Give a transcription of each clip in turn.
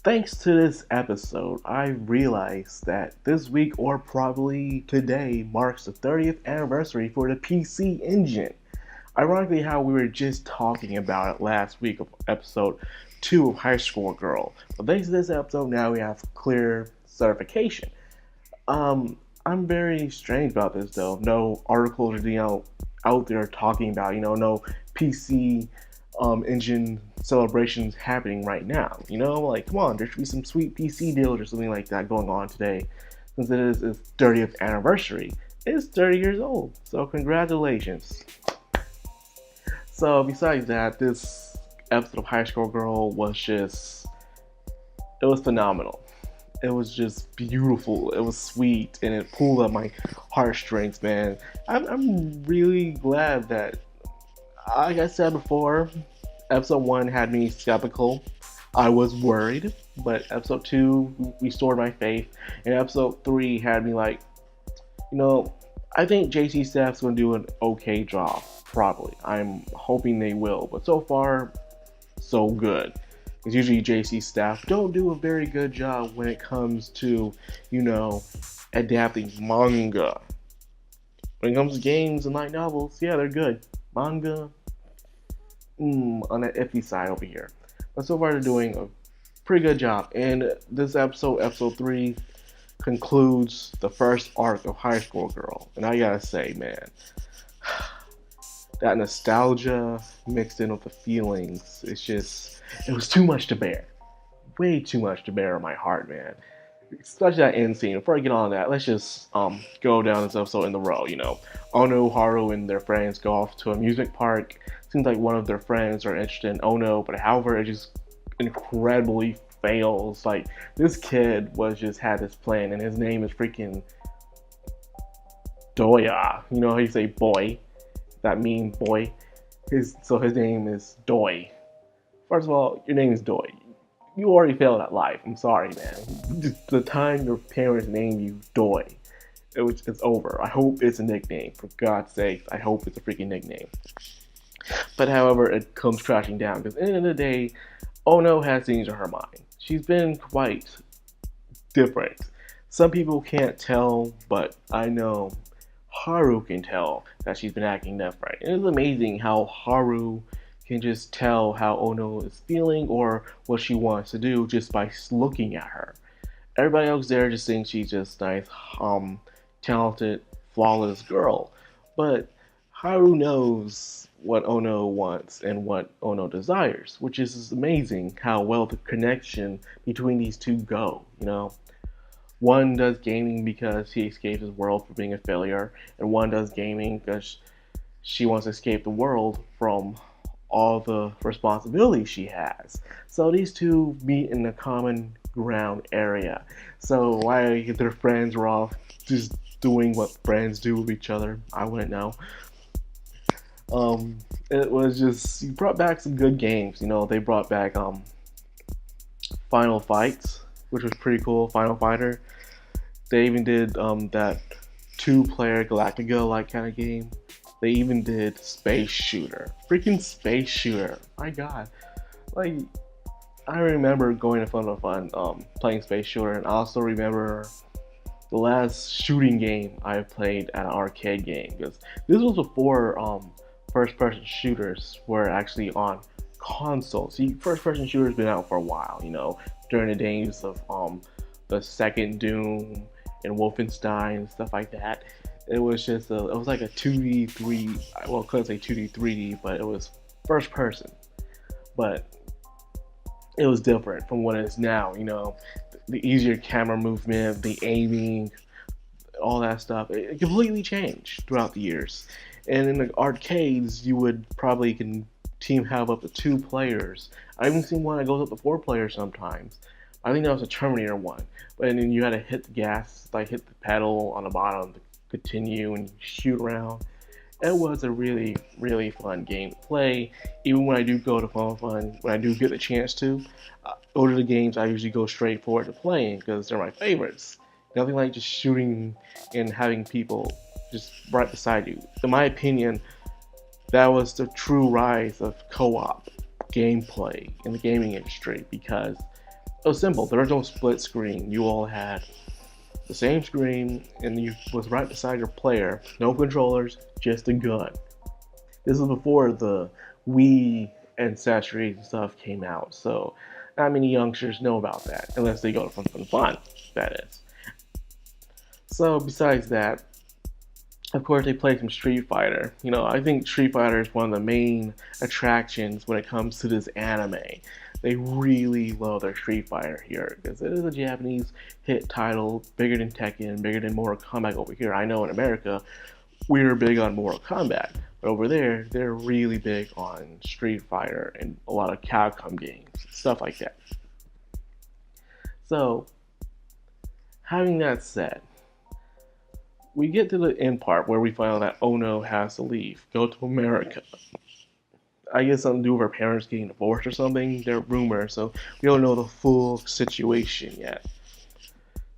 Thanks to this episode, I realized that this week or probably today marks the 30th anniversary for the PC Engine. Ironically, how we were just talking about it last week of episode 2 of High School Girl. But thanks to this episode, now we have clear certification. I'm very strange about this though. No articles are out there talking about, no PC engine celebrations happening right now. Like come on, there should be some sweet PC deals or something like that going on today, since it is its 30th anniversary. It's 30 years old, so congratulations. So besides that, this episode of High School Girl it was phenomenal. It was just beautiful. It was sweet, and it pulled up my heartstrings, man. I'm really glad that, like I said before, episode 1 had me skeptical. I was worried, but episode 2 restored my faith, and episode 3 had me like, I think JC Staff's going to do an okay job, probably. I'm hoping they will, but so far, so good. Because usually JC Staff don't do a very good job when it comes to, adapting manga. When it comes to games and light novels, yeah, they're good. Manga, on the iffy side over here. But so far they're doing a pretty good job. And this episode 3, concludes the first arc of High School Girl. And I gotta say, man, that nostalgia mixed in with the feelings, it was too much to bear. Way too much to bear on my heart, man. Especially that end scene. Before I get on that, let's just go down this episode in the row, Ono, Haru, and their friends go off to an amusement park. Seems like one of their friends are interested in Ono, but however, it just incredibly fails. Like, this kid had this plan, and his name is freaking Doya. You know how you say boy? That mean boy. His name is Doi. First of all, your name is Doi. You already failed at life. I'm sorry, man. The time your parents named you Doi, it's over. I hope it's a nickname. For God's sake, I hope it's a freaking nickname. But however, it comes crashing down, because at the end of the day, Ono has things on her mind. She's been quite different. Some people can't tell, but I know Haru can tell that she's been acting different. And it's amazing how Haru can just tell how Ono is feeling or what she wants to do just by looking at her. Everybody else there just thinks she's just nice, talented, flawless girl. But Haru knows what Ono wants and what Ono desires, which is amazing how well the connection between these two go, One does gaming because he escapes his world from being a failure, and one does gaming because she wants to escape the world from all the responsibilities she has. So these two meet in a common ground area. So why their friends were off just doing what friends do with each other, I wouldn't know. It was just, he brought back some good games. They brought back Final Fights, which was pretty cool. Final Fighter. They even did that 2-player Galactica-like kind of game. They even did Space Shooter. Freaking Space Shooter. My God. Like, I remember going to Fun playing Space Shooter, and I also remember the last shooting game I played at an arcade game, because this was before first-person shooters were actually on consoles. See, first-person shooters been out for a while, during the days of the second Doom and Wolfenstein and stuff like that. It was just it was like a 2D, 3D, well, I couldn't say 2D, 3D, but it was first person. But it was different from what it is now, the easier camera movement, the aiming, all that stuff. It completely changed throughout the years. And in the arcades, you would probably team have up to 2 players. I even seen one that goes up to 4 players sometimes. I think that was a Terminator one. But then you had to hit the gas, like hit the pedal on the bottom to continue and shoot around. It was a really, really fun game to play. Even when I do go to Fun, when I do get the chance to, older the games, I usually go straight forward to playing because they're my favorites. Nothing like just shooting and having people just right beside you. In my opinion, that was the true rise of co-op gameplay in the gaming industry, because It was simple. There was no split screen. You all had the same screen, and you was right beside your player. No controllers, just a gun. This was before the Wii ancestry stuff came out, so not many youngsters know about that, unless they go to something fun, that is. So besides that, of course, they play some Street Fighter. I think Street Fighter is one of the main attractions when it comes to this anime. They really love their Street Fighter here because it is a Japanese hit title, bigger than Tekken, bigger than Mortal Kombat over here. I know in America, we're big on Mortal Kombat, but over there, they're really big on Street Fighter and a lot of Capcom games, stuff like that. So, having that said, we get to the end part where we find out that Ono has to leave, go to America. I guess something to do with her parents getting divorced or something. They're rumors, so we don't know the full situation yet.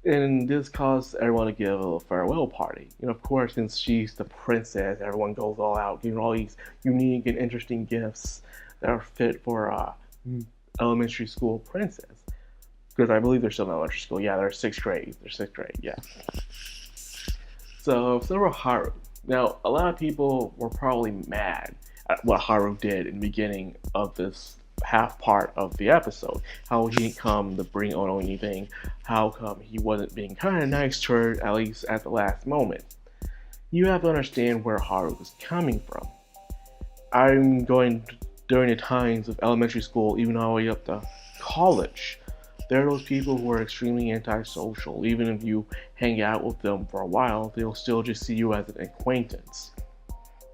And this caused everyone to give a little farewell party. Of course, since she's the princess, everyone goes all out, giving all these unique and interesting gifts that are fit for a elementary school princess. Because I believe they're still in elementary school. Yeah, they're sixth grade. Yeah. So were Haru. Now, a lot of people were probably mad at what Haru did in the beginning of this half part of the episode. How he didn't come to bring Ono anything. How come he wasn't being kind of nice to her, at least at the last moment. You have to understand where Haru was coming from. I'm going during the times of elementary school, even all the way up to college. There are those people who are extremely antisocial. Even if you hang out with them for a while, they'll still just see you as an acquaintance.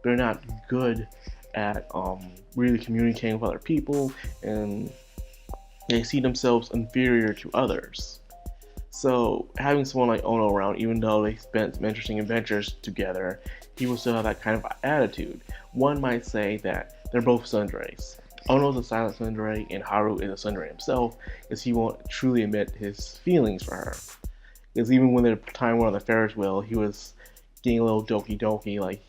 They're not good at really communicating with other people, and they see themselves inferior to others. So having someone like Ono around, even though they spent some interesting adventures together, he will still have that kind of attitude. One might say that they're both tsunderes. Ono's a silent tsundere, and Haru is a tsundere himself, because he won't truly admit his feelings for her. Because even when the time we're on the Ferris wheel, he was getting a little doki doki, like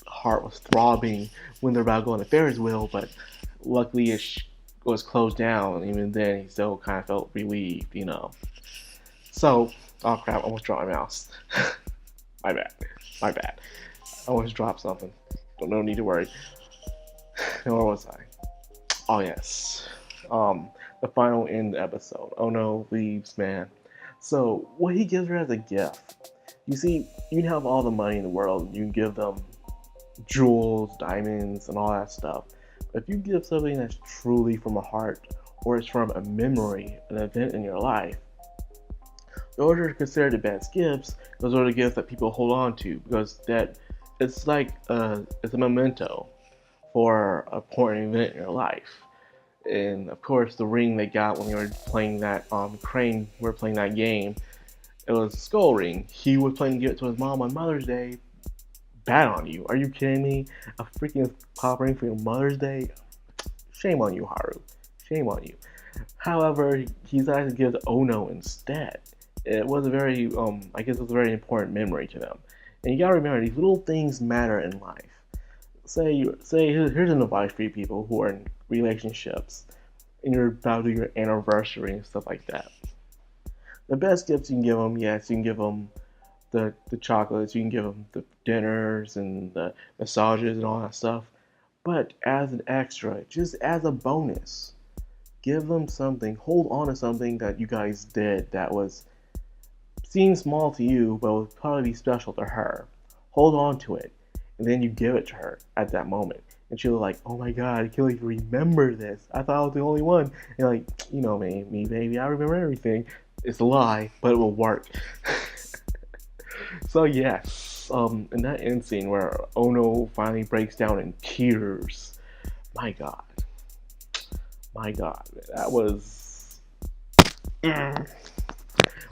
heart was throbbing when they're about to go on the Ferris wheel, but luckily it was closed down, and even then he still kind of felt relieved, So, oh crap, I almost dropped my mouse. My bad. I almost dropped something. No need to worry. Where was I? Oh yes. The final end episode. Ono leaves, man. So, what he gives her as a gift. You see, you can have all the money in the world. You can give them jewels, diamonds, and all that stuff. But if you give something that's truly from a heart, or it's from a memory, an event in your life, those are considered the best gifts. Those are the gifts that people hold on to, because that it's like it's a memento for an important event in your life. And of course, the ring they got when we were playing that Crane, we were playing that game, it was a skull ring. He was planning to give it to his mom on Mother's Day. Bad on you. Are you kidding me? A freaking pop ring for your Mother's Day? Shame on you, Haru. Shame on you. However, he decided to give it to Ono instead. It was a very, I guess it was a very important memory to them. And you gotta remember, these little things matter in life. Here's an advice for you people who are in relationships, and you're about to do your anniversary and stuff like that. The best gifts you can give them, yes, you can give them the chocolates, you can give them the dinners and the massages and all that stuff. But as an extra, just as a bonus, give them something, hold on to something that you guys did that seemed small to you, but would probably be special to her. Hold on to it, and then you give it to her at that moment. And she'll be like, oh my god, I can't believe you remember this. I thought I was the only one. And like, you know me, baby, I remember everything. It's a lie, but it will work. So yes, in that end scene where Ono finally breaks down in tears, my god, that was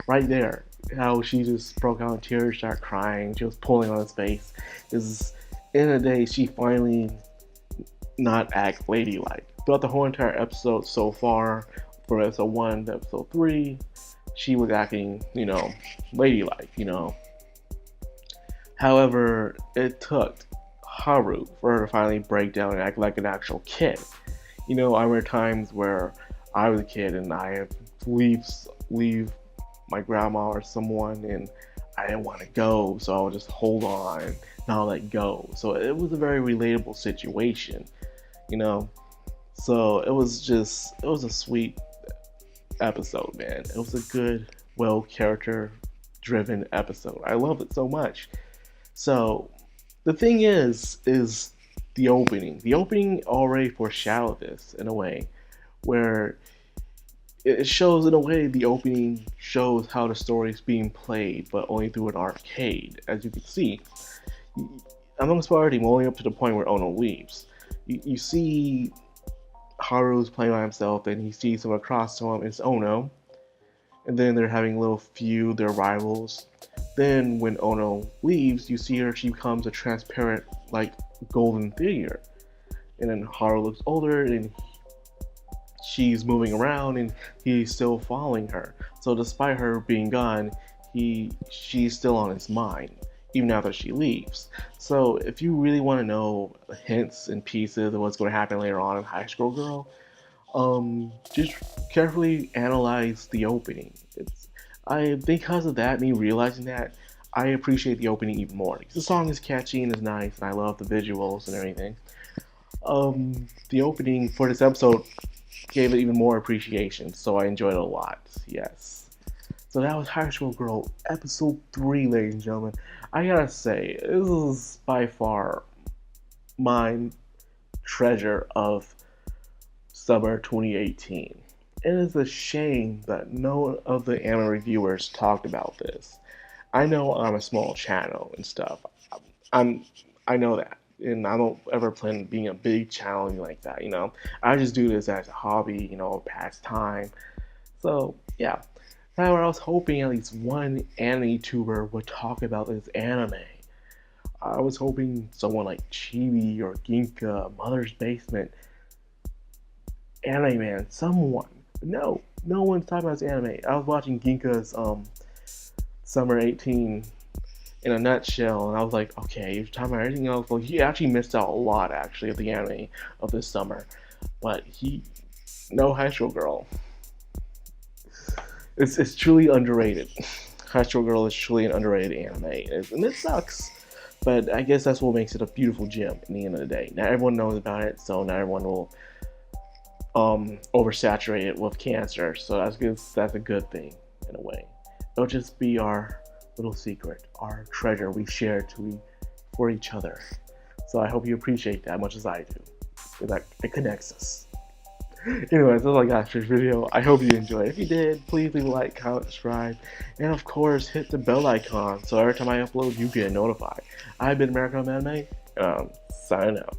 right there. How she just broke out in tears, started crying, she was pulling on his face. Is in a day she finally not act ladylike. Throughout the whole entire episode so far, from episode 1 to episode 3, she was acting, ladylike, However, it took Haru for her to finally break down and act like an actual kid. I remember times where I was a kid and I have leave my grandma or someone, and I didn't want to go, so I would just hold on, not let go. So it was a very relatable situation, you know. So it was a sweet episode, man. It was a good, well character driven episode. I loved it so much. So the thing is the opening. The opening already foreshadowed this in a way where it shows, in a way, the opening shows how the story is being played, but only through an arcade. As you can see, I'm not spoiling, only up to the point where Ono leaves. You see Haru's playing by himself, and he sees someone across to him. It's Ono, and then they're having a little feud. They're rivals. Then when Ono leaves, you see her. She becomes a transparent, like, golden figure, and then Haru looks older, and she's moving around, and he's still following her. So despite her being gone, she's still on his mind, even after she leaves. So if you really want to know hints and pieces of what's going to happen later on in High School Girl, just carefully analyze the opening. Because of that, me realizing that, I appreciate the opening even more. The song is catchy and is nice, and I love the visuals and everything. The opening for this episode gave it even more appreciation, so I enjoyed it a lot. Yes. So that was High School Girl episode 3, ladies and gentlemen. I gotta say, this is by far my treasure of summer 2018. It is a shame that no of the anime reviewers talked about this. I know I'm a small channel and stuff. I know that. And I don't ever plan on being a big channel like that, you know. I just do this as a hobby, you know, pastime. So, yeah. However, I was hoping at least one anime YouTuber would talk about this anime. I was hoping someone like Chibi or Ginka, Mother's Basement, Anime Man, someone. But no one's talking about this anime. I was watching Ginka's Summer 18 in a nutshell, and I was like, okay, you're talking about everything else. Well, he actually missed out a lot, actually, of the anime of this summer. But no High School Girl. It's truly underrated. High School Girl is truly an underrated anime, and it sucks. But I guess that's what makes it a beautiful gem in the end of the day. Not everyone knows about it, so not everyone will oversaturate it with cancer. So that's good. That's a good thing in a way. It'll just be our little secret, our treasure we share for each other. So I hope you appreciate that as much as I do, because it connects us. Anyways, that's all I got for this video. I hope you enjoyed. If you did, please leave a like, comment, subscribe, and of course hit the bell icon so every time I upload you get notified. I've been Madcrownxox, signing out.